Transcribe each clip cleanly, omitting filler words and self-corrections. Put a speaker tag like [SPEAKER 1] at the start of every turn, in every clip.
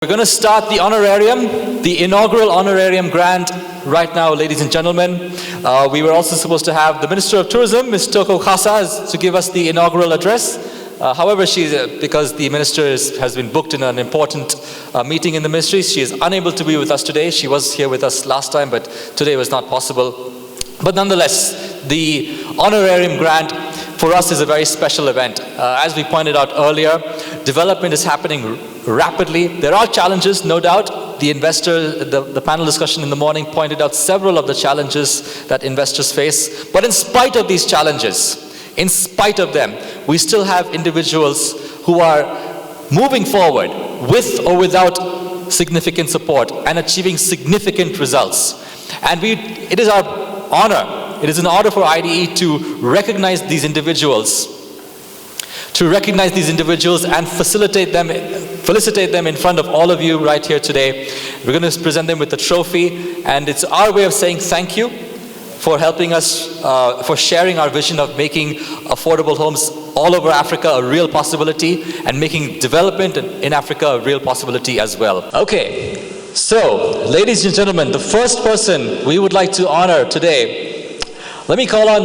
[SPEAKER 1] We're going to start the honorarium, the inaugural Honorarium Grand right now, ladies and gentlemen. We were also supposed to have the Minister of Tourism, Ms. Toko Khasa, to give us the inaugural address. However, because the minister has been booked in an important meeting in the ministry, she is unable to be with us today. She was here with us last time, but today was not possible. But nonetheless, the Honorarium Grand for us is a very special event. As we pointed out earlier, development is happening rapidly. There are challenges, no doubt. The panel discussion in the morning pointed out several of the challenges that investors face. But in spite of these challenges, in spite of them, we still have individuals who are moving forward with or without significant support and achieving significant results. And it is our honor, it is an honor for IDE to recognize these individuals, and felicitate them in front of all of you right here today. We're going to present them with a trophy, and it's our way of saying thank you for helping us, for sharing our vision of making affordable homes all over Africa a real possibility, and making development in Africa a real possibility as well. Okay, so ladies and gentlemen, the first person we would like to honor today, let me call on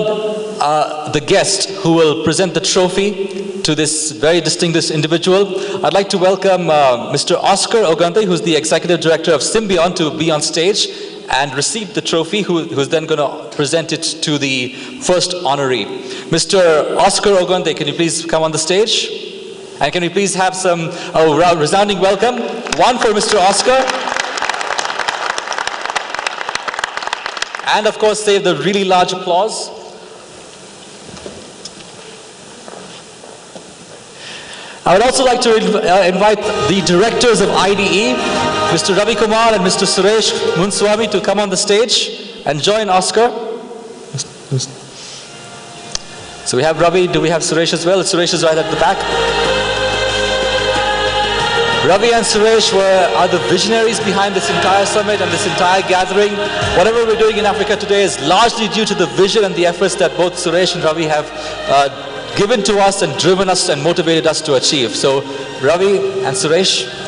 [SPEAKER 1] the guest who will present the trophy to this very distinguished individual. I'd like to welcome Mr. Oscar Ogunde, who's the Executive Director of Symbion, to be on stage and receive the trophy, who's then going to present it to the first honoree. Mr. Oscar Ogunde, can you please come on the stage? And can we please have a resounding welcome? One for Mr. Oscar. And of course, save the really large applause. I would also like to invite the directors of IDE, Mr. Ravi Kumar and Mr. Suresh Munswamy, to come on the stage and join Oscar. So we have Ravi. Do we have Suresh as well? Suresh is right at the back. Ravi and Suresh are the visionaries behind this entire summit and this entire gathering. Whatever we're doing in Africa today is largely due to the vision and the efforts that both Suresh and Ravi have given to us and driven us and motivated us to achieve. So Ravi and Suresh.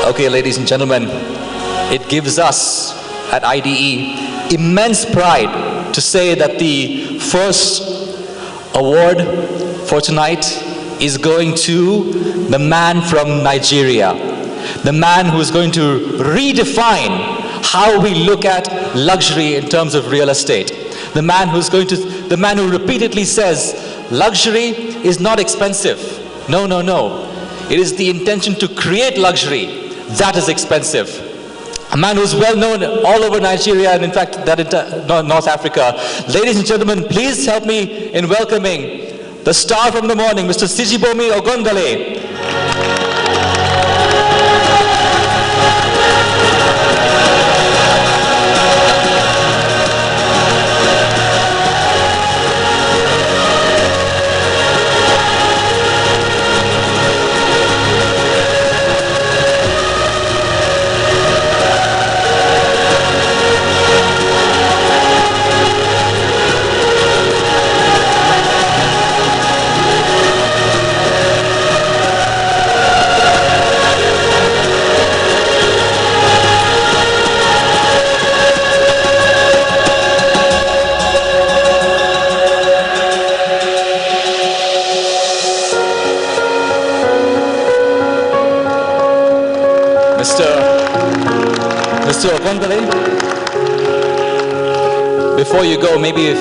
[SPEAKER 1] Okay, ladies and gentlemen, it gives us at IDE immense pride to say that the first award for tonight is going to the man from Nigeria, the man who is going to redefine how we look at luxury in terms of real estate, the man who repeatedly says luxury is not expensive. No, no, no. It is the intention to create luxury that is expensive. A man who's well known all over Nigeria and in fact North Africa. Ladies and gentlemen, please help me in welcoming the star from the morning, Mr. Sijibomi Ogondale. Mr. Ogondale, before you go, maybe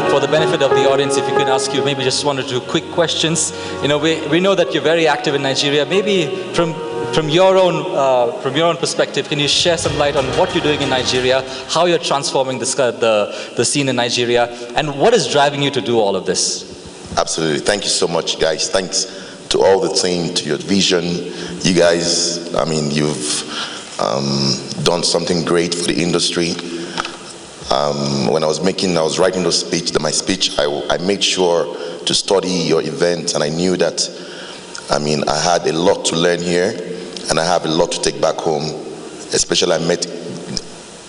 [SPEAKER 1] for the benefit of the audience, if you can ask you maybe just one or two quick questions. You know, we know that you're very active in Nigeria. Maybe from your own perspective, can you share some light on what you're doing in Nigeria, how you're transforming the scene in Nigeria, and what is driving you to do all of this?
[SPEAKER 2] Absolutely. Thank you so much, guys. Thanks to all the team, to your vision. You guys, I mean, you've done something great for the industry. When I was writing my speech, I made sure to study your event, and I knew that, I had a lot to learn here, and I have a lot to take back home. Especially, I met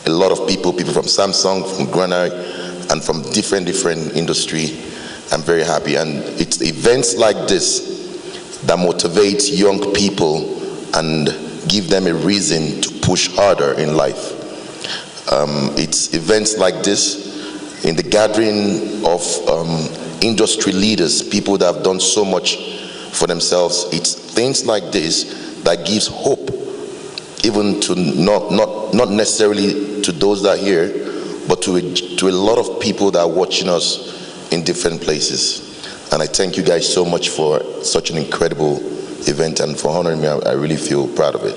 [SPEAKER 2] a lot of people from Samsung, from Rwanda, and from different industry. I'm very happy, and it's events like this that motivates young people and give them a reason to push harder in life. It's events like this, in the gathering of industry leaders, people that have done so much for themselves. It's things like this that gives hope, even to not necessarily to those that are here, but to a lot of people that are watching us in different places. And I thank you guys so much for such an incredible event, and for honoring me. I really feel proud of it.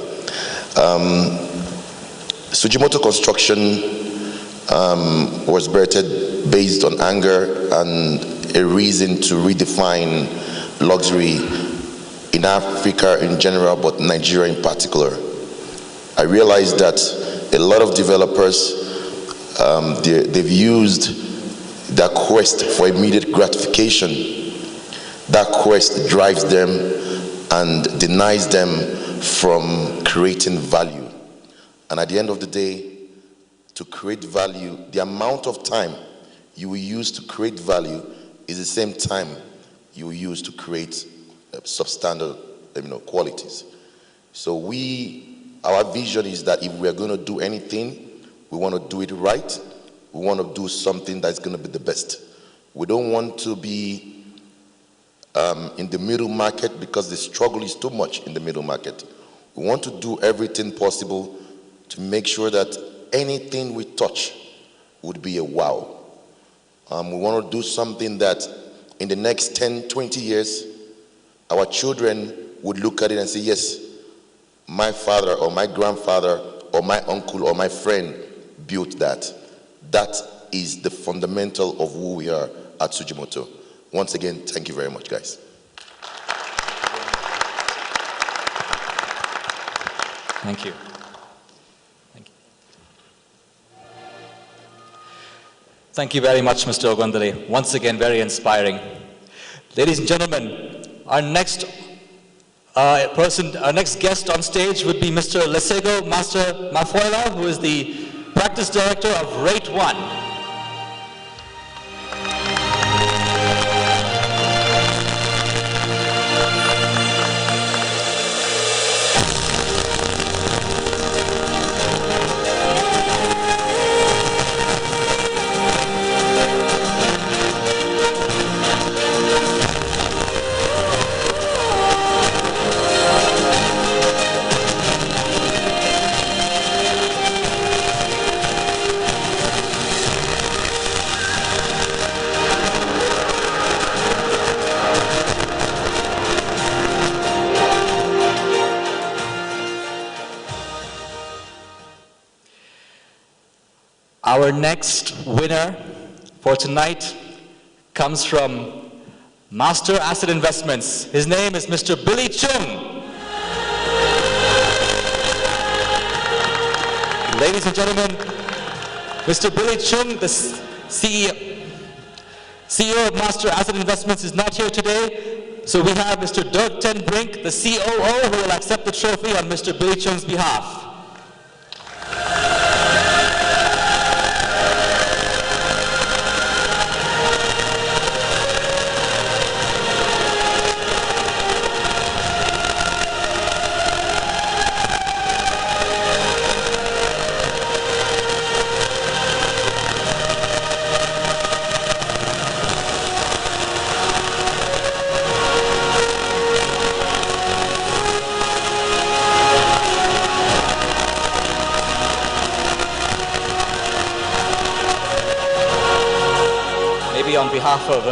[SPEAKER 2] Sujimoto Construction was birthed based on anger and a reason to redefine luxury in Africa in general, but Nigeria in particular. I realized that a lot of developers, they've used that quest for immediate gratification. That quest drives them and denies them from creating value. And at the end of the day, to create value, the amount of time you will use to create value is the same time you will use to create substandard qualities. So our vision is that if we are going to do anything, we want to do it right. We want to do something that's going to be the best. We don't want to be in the middle market, because the struggle is too much in the middle market. We want to do everything possible to make sure that anything we touch would be a wow. We want to do something that in the next 10, 20 years, our children would look at it and say, yes, my father or my grandfather or my uncle or my friend built that. That is the fundamental of who we are at Sujimoto. Once again, thank you very much, guys.
[SPEAKER 1] Thank you. Thank you very much, Mr. Ogwandale. Once again, very inspiring. Ladies and gentlemen, our next guest on stage would be Mr. Lesego Master Mafoila, who is the Practice Director of Rate 1. Our next winner for tonight comes from Master Asset Investments. His name is Mr. Billy Chung. Ladies and gentlemen, Mr. Billy Chung, the CEO of Master Asset Investments, is not here today. So we have Mr. Dirk ten Brink, the COO, who will accept the trophy on Mr. Billy Chung's behalf. On behalf of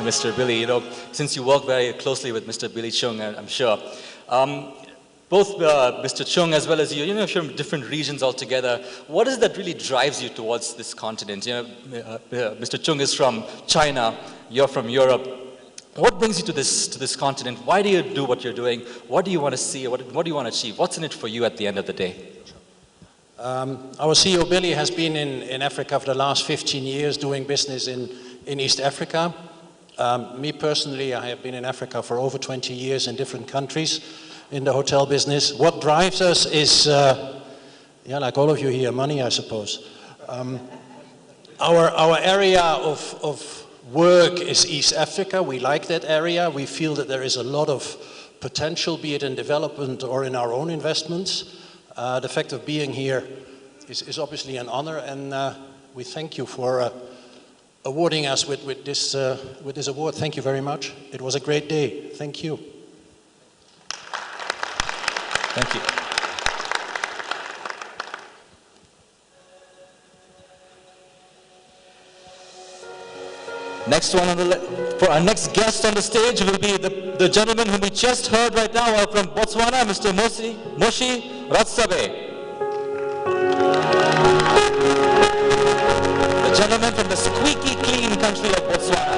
[SPEAKER 1] Mr. Billy, since you work very closely with Mr. Billy Chung, I'm sure, both Mr. Chung as well as you, if you're from different regions altogether, what is it that really drives you towards this continent? Mr. Chung is from China, you're from Europe. What brings you to this continent? Why do you do what you're doing? What do you want to see? What do you want to achieve? What's in it for you at the end of the day?
[SPEAKER 3] Our CEO Billy has been in Africa for the last 15 years doing business in East Africa. Me personally, I have been in Africa for over 20 years in different countries in the hotel business. What drives us is, like all of you here, money, I suppose. Our area of work is East Africa. We like that area. We feel that there is a lot of potential, be it in development or in our own investments. The fact of being here is obviously an honor, and we thank you for awarding us with this award. Thank you very much. It was a great day. Thank you.
[SPEAKER 1] Thank you. Next one for our next guest on the stage will be the gentleman whom we just heard right now from Botswana, Mr. Moshi Ratsabe. The gentleman from the squeaky clean country of Botswana.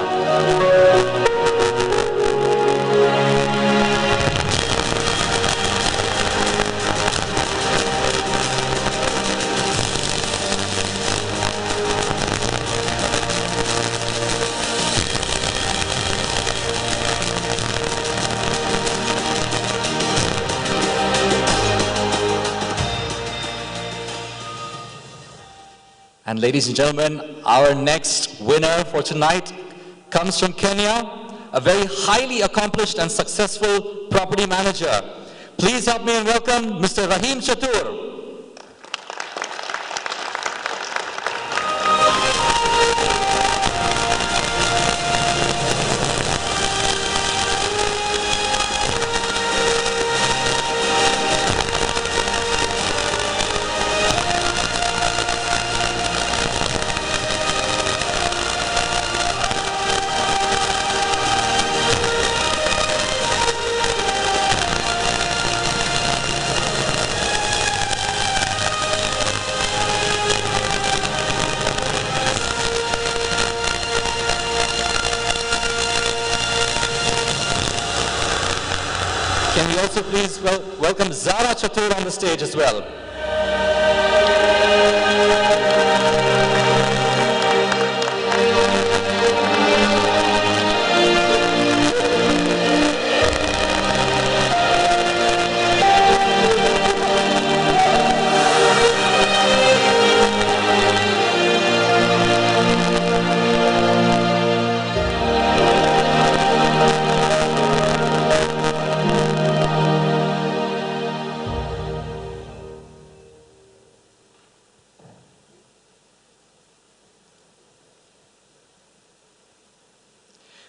[SPEAKER 1] And ladies and gentlemen, our next winner for tonight comes from Kenya, a very highly accomplished and successful property manager. Please help me and welcome Mr. Rahim Chatur. Can we also please welcome Zara Chatur on the stage as well.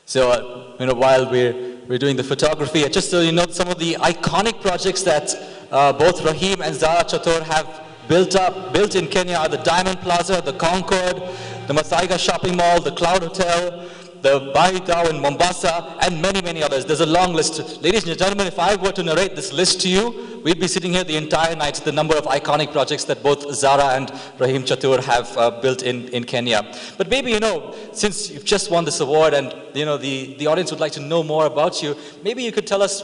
[SPEAKER 1] So, while we're doing the photography, just so you know, some of the iconic projects that both Rahim and Zara Chatur have built in Kenya are the Diamond Plaza, the Concord, the Masaiga Shopping Mall, the Cloud Hotel, the Bahitao in Mombasa, and many, many others. There's a long list. Ladies and gentlemen, if I were to narrate this list to you, we'd be sitting here the entire night, the number of iconic projects that both Zara and Rahim Chatur have built in Kenya. But maybe, since you've just won this award and, the audience would like to know more about you, maybe you could tell us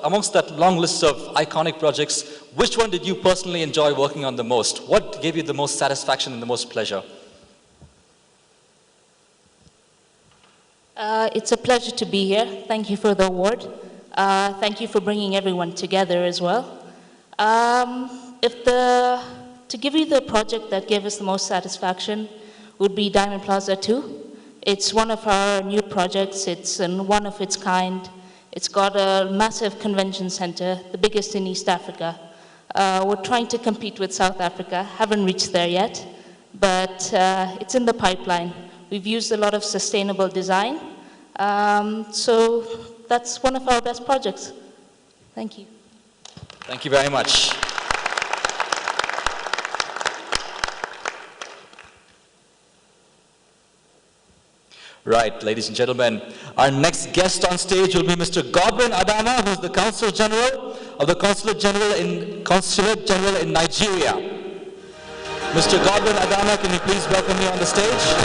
[SPEAKER 1] amongst that long list of iconic projects, which one did you personally enjoy working on the most? What gave you the most satisfaction and the most pleasure?
[SPEAKER 4] It's a pleasure to be here. Thank you for the award. Thank you for bringing everyone together as well. To give you the project that gave us the most satisfaction would be Diamond Plaza 2. It's one of our new projects. It's one of its kind. It's got a massive convention center, the biggest in East Africa. We're trying to compete with South Africa. Haven't reached there yet, but it's in the pipeline. We've used a lot of sustainable design. So that's one of our best projects. Thank you.
[SPEAKER 1] Thank you very much. Right, ladies and gentlemen, our next guest on stage will be Mr. Godwin Adama, who's the Consul General of the Consulate General in Nigeria. Mr. Godwin Adama, can you please welcome me on the stage?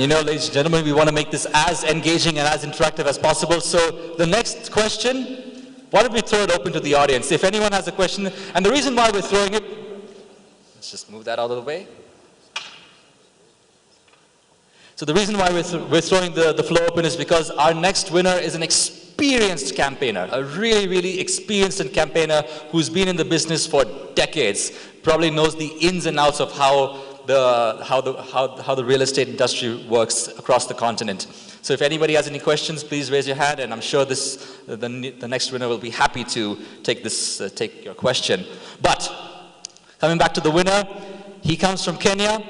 [SPEAKER 1] And ladies and gentlemen, we want to make this as engaging and as interactive as possible. So the next question, why don't we throw it open to the audience? If anyone has a question, and the reason why we're throwing it, let's just move that out of the way. So the reason why we're throwing the floor open is because our next winner is an experienced campaigner, a really, really experienced campaigner who's been in the business for decades, probably knows the ins and outs of how the real estate industry works across the continent. So if anybody has any questions, please raise your hand, and I'm sure the next winner will be happy to take your question. But coming back to the winner, he comes from Kenya,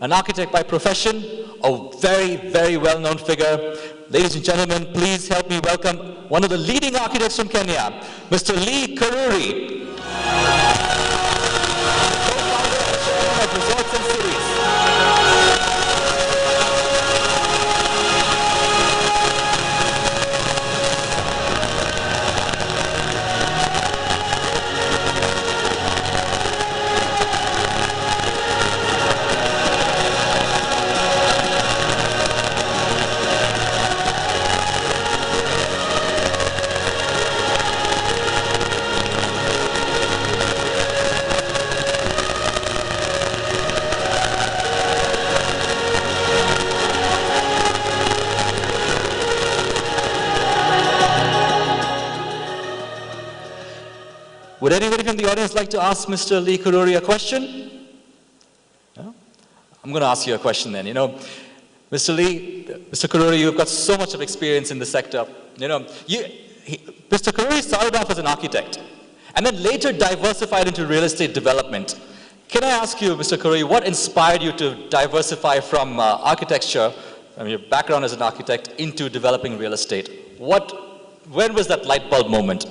[SPEAKER 1] an architect by profession, a very, very well-known figure. Ladies and gentlemen, please help me welcome one of the leading architects from Kenya, Mr. Lee Karuri. Co-founder and chairman of Resorts and Cities. Would anybody from the audience like to ask Mr. Lee Karuri a question? No? I'm going to ask you a question then. Mr. Lee, Mr. Karuri, you've got so much of experience in the sector. Mr. Karuri started off as an architect and then later diversified into real estate development. Can I ask you, Mr. Karuri, what inspired you to diversify from architecture, your background as an architect, into developing real estate? When was that light bulb moment?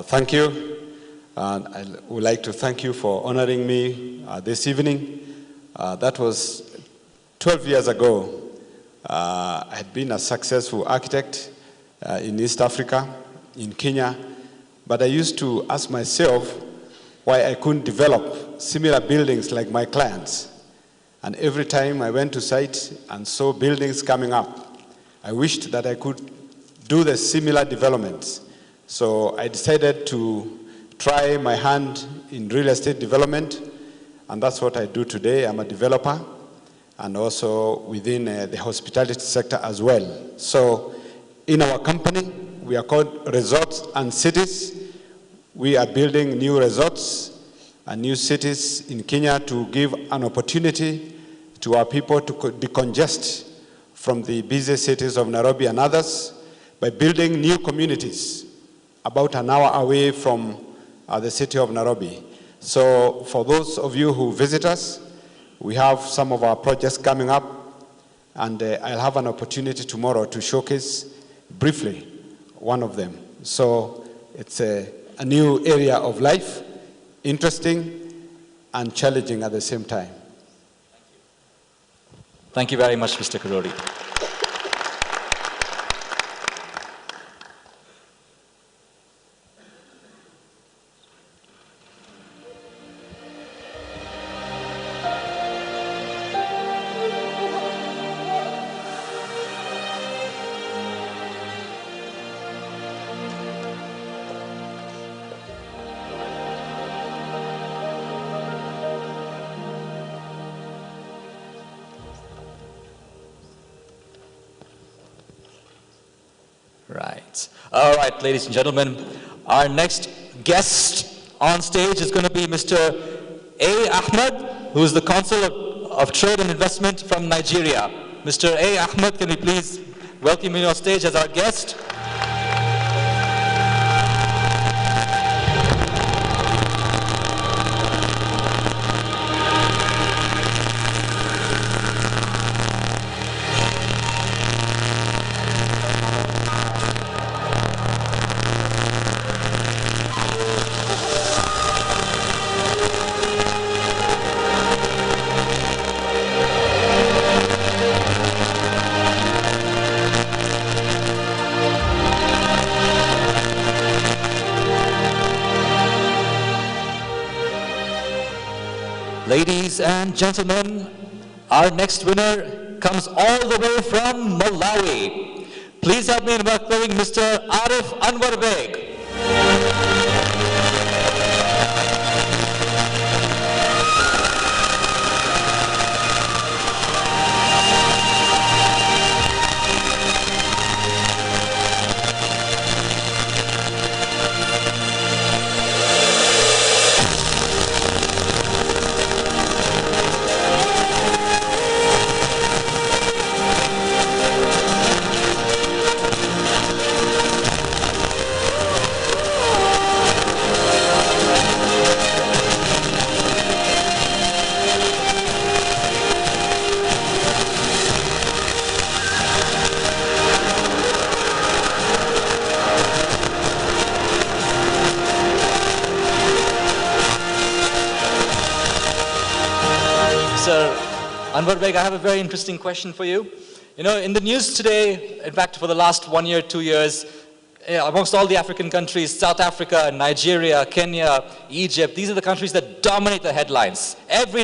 [SPEAKER 5] Thank you. And I would like to thank you for honoring me this evening. That was 12 years ago. I had been a successful architect in East Africa, in Kenya, but I used to ask myself why I couldn't develop similar buildings like my clients. And every time I went to site and saw buildings coming up, I wished that I could do the similar developments. So I decided to try my hand in real estate development, and that's what I do today. I'm a developer, and also within the hospitality sector as well. So in our company, we are called Resorts and Cities. We are building new resorts and new cities in Kenya to give an opportunity to our people to decongest from the busy cities of Nairobi and others by building new communities about an hour away from the city of Nairobi. So for those of you who visit us, we have some of our projects coming up, and I'll have an opportunity tomorrow to showcase briefly one of them. So it's a new area of life, interesting and challenging at the same time.
[SPEAKER 1] Thank you very much, Mr. Karuri. Right. All right, ladies and gentlemen, our next guest on stage is going to be Mr. A. Ahmed, who is the Consul of Trade and Investment from Nigeria. Mr. A. Ahmed, can we please welcome you on stage as our guest? Ladies and gentlemen, our next winner comes all the way from Malawi. Please help me in welcoming Mr. Arif Anwar Beg. Sir Anwar Beg, I have a very interesting question for you. You know, in the news today, in fact, for the last 1 year, 2 years, amongst all the African countries, South Africa, Nigeria, Kenya, Egypt, these are the countries that dominate the headlines. Every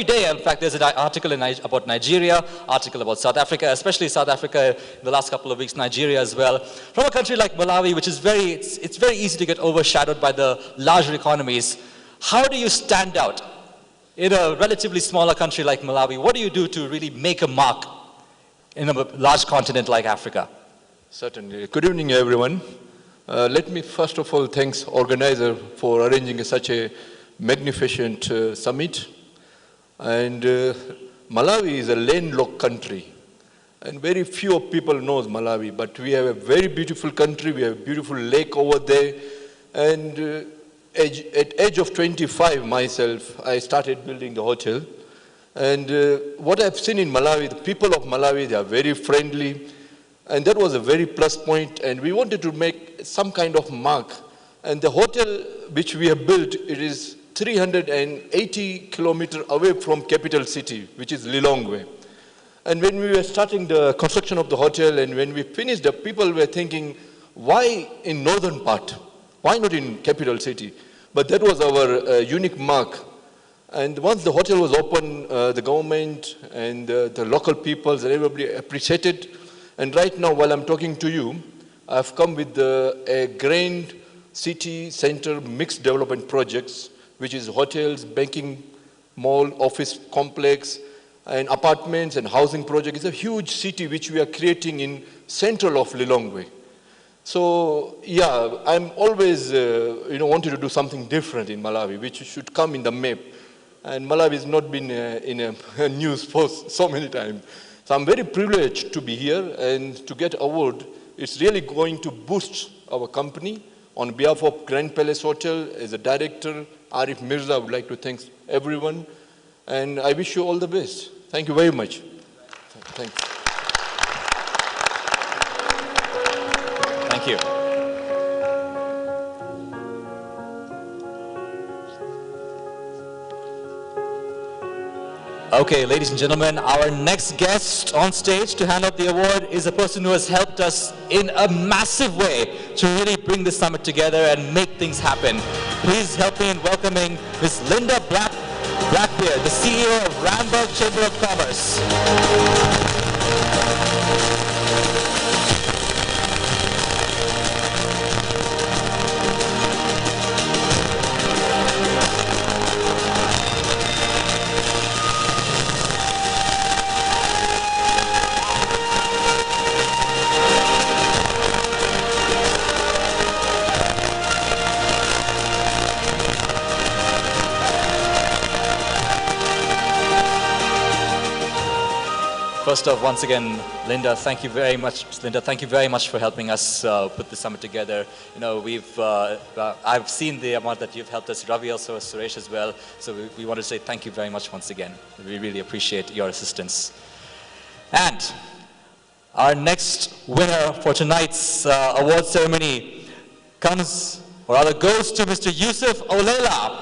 [SPEAKER 1] day, in fact, there's an article about Nigeria, article about South Africa, especially South Africa in the last couple of weeks, Nigeria as well. From a country like Malawi, which is it's very easy to get overshadowed by the larger economies, how do you stand out? In a relatively smaller country like Malawi, what do you do to really make a mark in a large continent like Africa?
[SPEAKER 6] Certainly. Good evening, everyone. Let me first of all thank organizer for arranging such a magnificent summit. And Malawi is a landlocked country, and very few people knows Malawi. But we have a very beautiful country. We have a beautiful lake over there, and at age of 25 myself, I started building the hotel. And what I've seen in Malawi, the people of Malawi, they are very friendly. And that was a very plus point. And we wanted to make some kind of mark. And the hotel which we have built, it is 380 kilometers away from capital city, which is Lilongwe. And when we were starting the construction of the hotel, and when we finished, the people were thinking, why in northern part? Why not in capital city? But that was our unique mark. And once the hotel was open, the government and the local peoples and everybody appreciated. And right now, while I'm talking to you, I've come with a grand city center mixed development projects, which is hotels, banking, mall, office complex, and apartments and housing project. It's a huge city which we are creating in central of Lilongwe. So, yeah, I'm always, wanted to do something different in Malawi, which should come in the map. And Malawi has not been in a news for so many times. So I'm very privileged to be here and to get award. It's really going to boost our company. On behalf of Grand Palace Hotel, as a director, Arif Mirza, I would like to thank everyone. And I wish you all the best. Thank you very much. Thanks.
[SPEAKER 1] Thank you. Okay, ladies and gentlemen, our next guest on stage to hand out the award is a person who has helped us in a massive way to really bring the summit together and make things happen. Please help me in welcoming Ms. Linda Blackbeard, the CEO of Randburg Chamber of Commerce. First off, once again, Linda, thank you very much. Linda, thank you very much for helping us put the summit together. You know, I've seen the amount that you've helped us, Ravi also, Suresh as well. So we want to say thank you very much once again. We really appreciate your assistance. And our next winner for tonight's award ceremony goes to Mr. Yusuf Olela.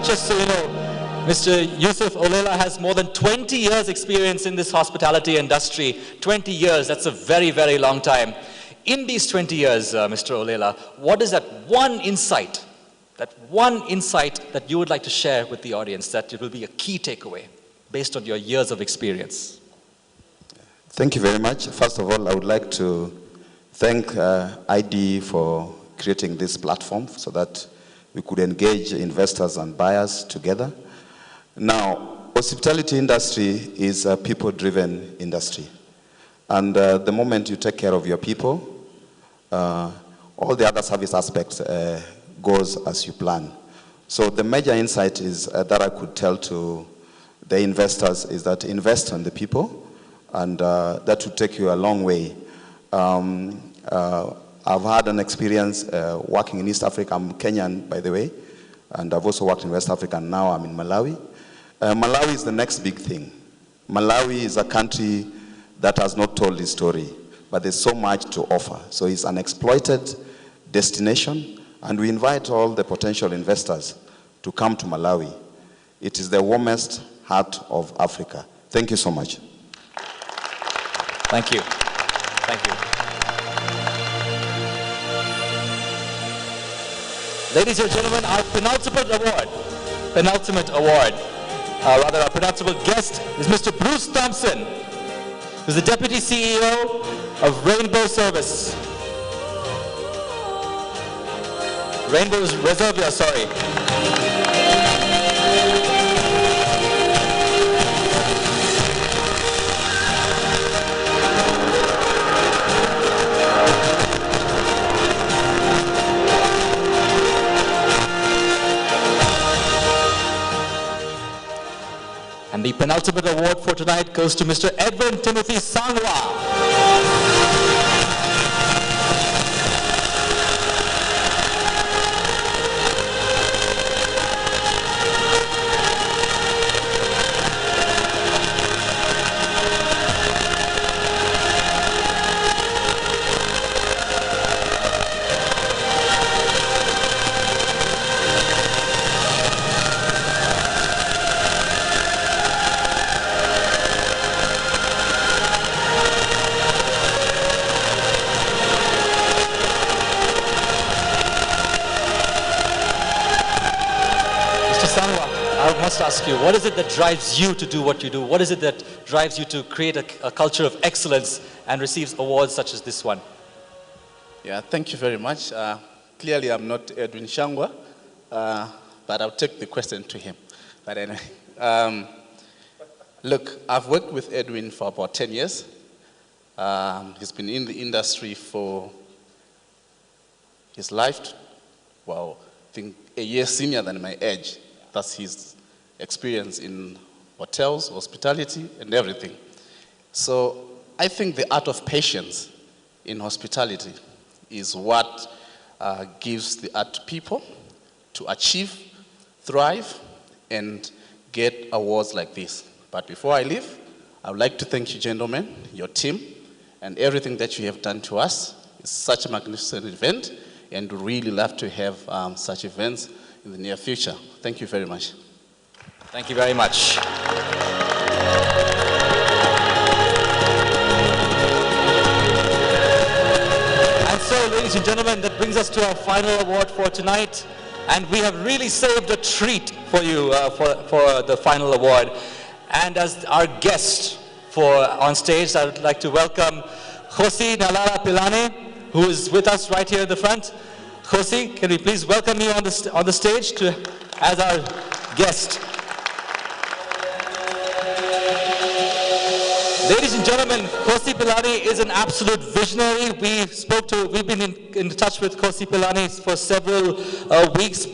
[SPEAKER 1] just so you know, Mr. Yusuf Olela has more than 20 years experience in this hospitality industry. 20 years, that's a very, very long time. In these 20 years, Mr. Olela, what is that one insight that you would like to share with the audience, that it will be a key takeaway based on your years of experience?
[SPEAKER 7] Thank you very much. First of all, I would like to thank ID for creating this platform so that we could engage investors and buyers together. Now, hospitality industry is a people-driven industry. And the moment you take care of your people, all the other service aspects goes as you plan. So the major insight is that I could tell to the investors is that invest on the people, and that will take you a long way. I've had an experience working in East Africa. I'm Kenyan, by the way, and I've also worked in West Africa, and now I'm in Malawi. Malawi is the next big thing. Malawi is a country that has not told its story, but there's so much to offer. So it's an exploited destination, and we invite all the potential investors to come to Malawi. It is the warmest heart of Africa. Thank you so much.
[SPEAKER 1] Thank you. Thank you. Ladies and gentlemen, our penultimate guest is Mr. Bruce Thompson, who's the Deputy CEO of Rainbow Service. Rainbow's Reservoir, sorry. And the penultimate award for tonight goes to Mr. Edwin Timothy Sangwa. I must ask you, what is it that drives you to do what you do? What is it that drives you to create a culture of excellence and receives awards such as this one?
[SPEAKER 8] Yeah, thank you very much. Clearly, I'm not Edwin Shangwa, but I'll take the question to him. But anyway, look, I've worked with Edwin for about 10 years. He's been in the industry for his life, well, I think a year senior than my age. That's his experience in hotels, hospitality, and everything. So I think the art of patience in hospitality is what gives the art to people to achieve, thrive, and get awards like this. But before I leave, I would like to thank you, gentlemen, your team, and everything that you have done to us. It's such a magnificent event, and we really love to have such events in the near future. Thank you very much.
[SPEAKER 1] Thank you very much. And so, ladies and gentlemen, that brings us to our final award for tonight. And we have really saved a treat for you for the final award. And as our guest on stage, I would like to welcome Josi Nalala Pilane, who is with us right here in the front. Josi, can we please welcome you on the stage as our guest. Ladies and gentlemen, Josi Pilane is an absolute visionary. We've been in touch with Josi Pilane for several weeks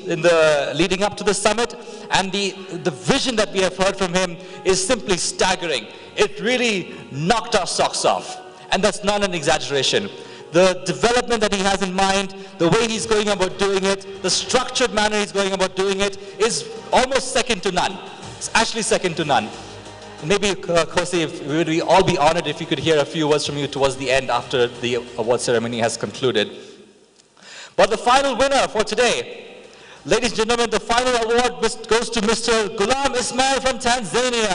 [SPEAKER 1] leading up to the summit, and the vision that we have heard from him is simply staggering. It really knocked our socks off, and that's not an exaggeration. The development that he has in mind, the way he's going about doing it, the structured manner he's going about doing it is almost second to none. It's actually second to none. Maybe, Josi, we would all be honored if you could hear a few words from you towards the end after the award ceremony has concluded. But the final winner for today, Ladies and gentlemen, the final award goes to Mr. Ghulam Ismail from Tanzania.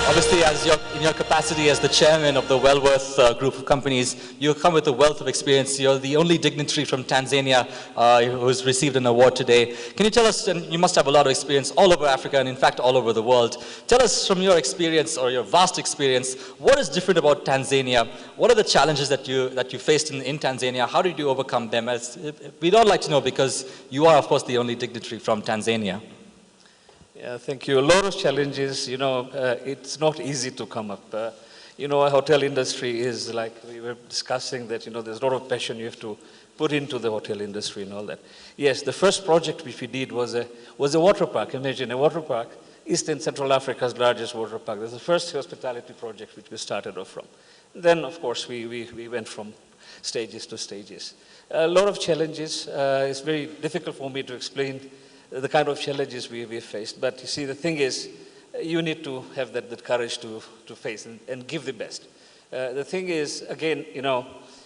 [SPEAKER 1] Obviously, in your capacity as the chairman of the Wellworth group of companies, you come with a wealth of experience. You're the only dignitary from Tanzania who has received an award today. Can you tell us, and you must have a lot of experience all over Africa and in fact all over the world, tell us from your experience or your vast experience, what is different about Tanzania? What are the challenges that you faced in Tanzania? How did you overcome them? We'd all like to know, because you are, of course, the only dignitary from Tanzania.
[SPEAKER 9] Yeah, thank you. A lot of challenges, it's not easy to come up. A hotel industry is like, we were discussing that, there's a lot of passion you have to put into the hotel industry and all that. Yes, the first project which we did was a water park. Imagine a water park, East and Central Africa's largest water park. That's the first hospitality project which we started off from. Then, of course, we went from stages to stages. A lot of challenges. It's very difficult for me to explain the kind of challenges we faced. But you see, the thing is, you need to have that courage to face and give the best. The thing is, again,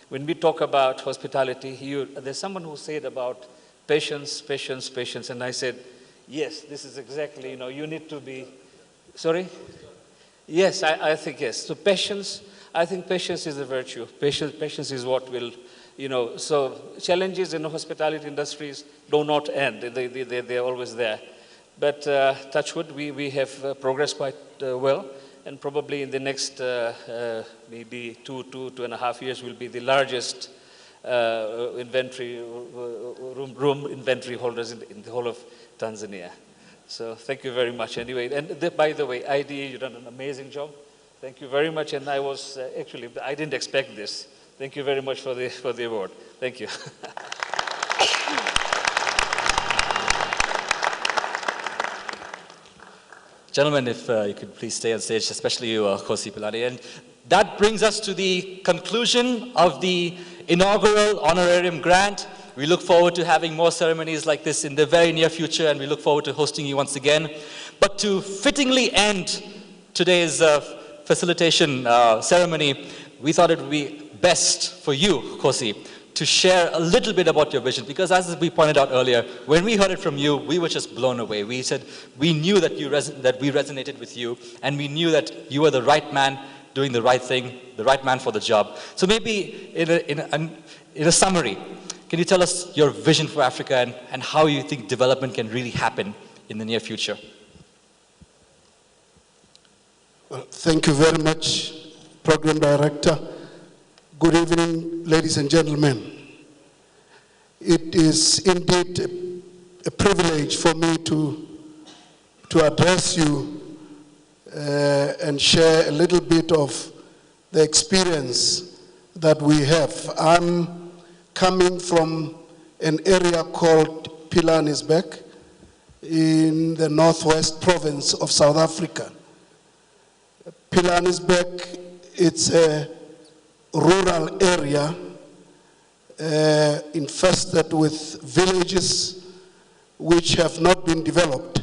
[SPEAKER 9] when we talk about hospitality, there's someone who said about patience, patience, patience, and I said, yes, this is exactly, you need to be, sorry? Yes, I think yes. So patience, I think patience is a virtue. Patience is what will, so challenges in the hospitality industries do not end. They're always there. But touch wood, we have progressed quite well. And probably in the next maybe two and a half years, will be the largest inventory, room inventory holders in the whole of Tanzania. So thank you very much anyway. And by the way, IDE, you've done an amazing job. Thank you very much. And I was actually, I didn't expect this. Thank you very much for the award. Thank you.
[SPEAKER 1] Gentlemen, if you could please stay on stage, especially you, Khosi Pilani. And that brings us to the conclusion of the inaugural Honorarium Grand. We look forward to having more ceremonies like this in the very near future, and we look forward to hosting you once again. But to fittingly end today's facilitation ceremony, we thought it would be best for you, Khosi, to share a little bit about your vision, because as we pointed out earlier, when we heard it from you, we were just blown away. We said we knew that we resonated with you, and we knew that you were the right man doing the right thing, the right man for the job. So maybe in a summary, can you tell us your vision for Africa and how you think development can really happen in the near future?
[SPEAKER 10] Well, thank you very much, Program Director. Good evening, ladies and gentlemen. It is indeed a privilege for me to address you and share a little bit of the experience that we have. I'm coming from an area called Pilanesberg in the northwest province of South Africa. Pilanesberg, it's a rural area infested with villages which have not been developed.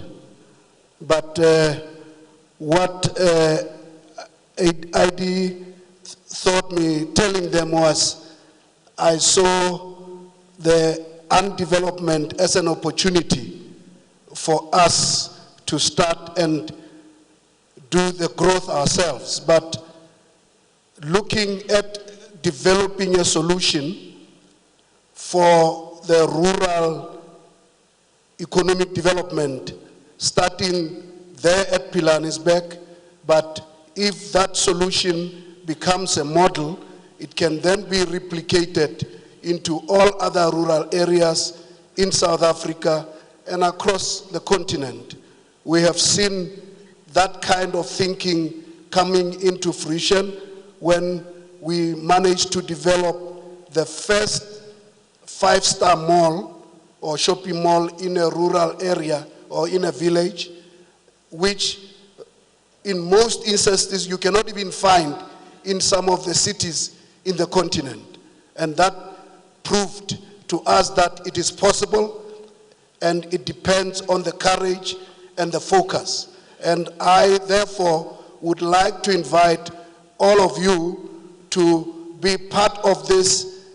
[SPEAKER 10] But what ID thought me telling them was, I saw the undevelopment as an opportunity for us to start and do the growth ourselves. But looking at developing a solution for the rural economic development, starting there at Pilanesberg, but if that solution becomes a model, it can then be replicated into all other rural areas in South Africa and across the continent. We have seen that kind of thinking coming into fruition when we managed to develop the first 5-star mall or shopping mall in a rural area or in a village, which in most instances you cannot even find in some of the cities in the continent. And that proved to us that it is possible, and it depends on the courage and the focus. And I therefore would like to invite all of you to be part of this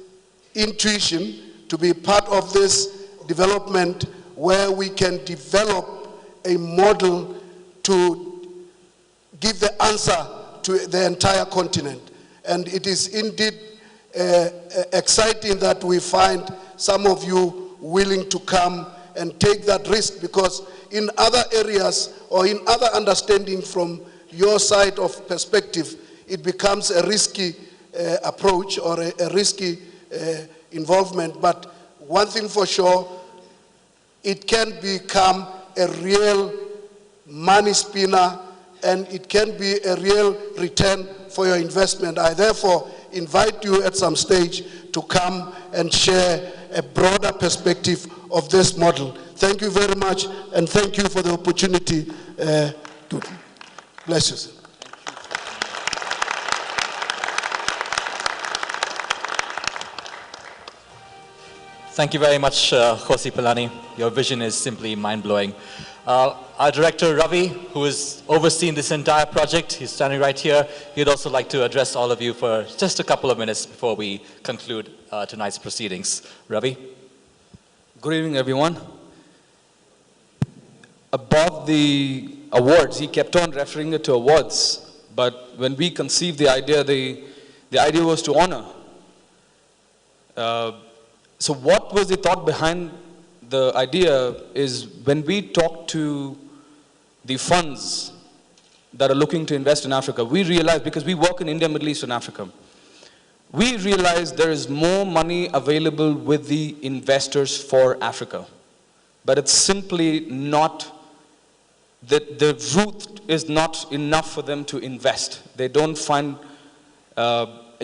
[SPEAKER 10] intuition, to be part of this development where we can develop a model to give the answer to the entire continent. And it is indeed exciting that we find some of you willing to come and take that risk, because in other areas or in other understanding from your side of perspective, it becomes a risky approach or a risky involvement. But one thing for sure, it can become a real money spinner, and it can be a real return for your investment. I therefore invite you at some stage to come and share a broader perspective of this model. Thank you very much, and thank you for the opportunity to bless you, sir.
[SPEAKER 1] Thank you very much, Khosi Pelani. Your vision is simply mind-blowing. Our director, Ravi, who has overseen this entire project, he's standing right here. He'd also like to address all of you for just a couple of minutes before we conclude tonight's proceedings. Ravi?
[SPEAKER 11] Good evening, everyone. Above the awards, he kept on referring it to awards, but when we conceived the idea was to honor. So what was the thought behind the idea is when we talk to the funds that are looking to invest in Africa, we realize, because we work in India, Middle East, and Africa, we realize there is more money available with the investors for Africa. But it's simply not, the route is not enough for them to invest. They don't find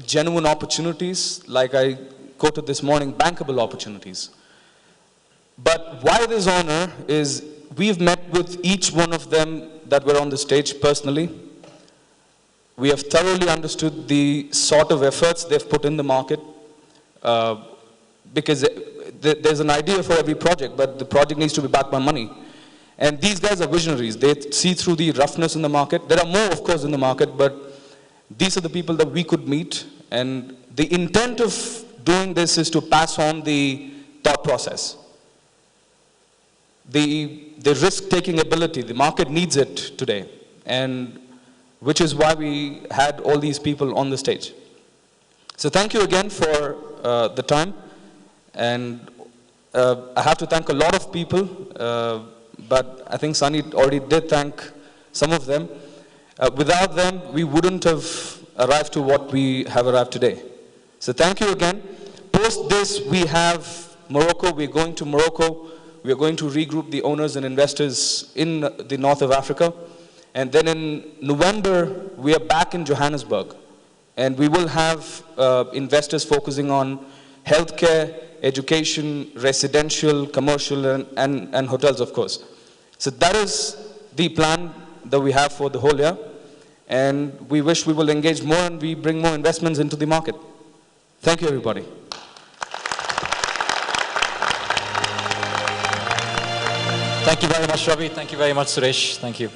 [SPEAKER 11] genuine opportunities, like I quoted this morning, bankable opportunities. But why this honor is we've met with each one of them that were on the stage personally. We have thoroughly understood the sort of efforts they've put in the market, because there's an idea for every project, but the project needs to be backed by money. And these guys are visionaries. They see through the roughness in the market. There are more, of course, in the market, but these are the people that we could meet. And the intent of doing this is to pass on the thought process. The risk-taking ability, the market needs it today, and which is why we had all these people on the stage. So thank you again for the time, and I have to thank a lot of people, but I think Sunny already did thank some of them. Without them, we wouldn't have arrived to what we have arrived today. So thank you again. Post this, we have Morocco. We're going to Morocco. We are going to regroup the owners and investors in the north of Africa. And then in November, we are back in Johannesburg. And we will have investors focusing on healthcare, education, residential, commercial, and hotels, of course. So that is the plan that we have for the whole year. And we wish we will engage more and we bring more investments into the market. Thank you, everybody.
[SPEAKER 1] Thank you very much, Ravi. Thank you very much, Suresh. Thank you.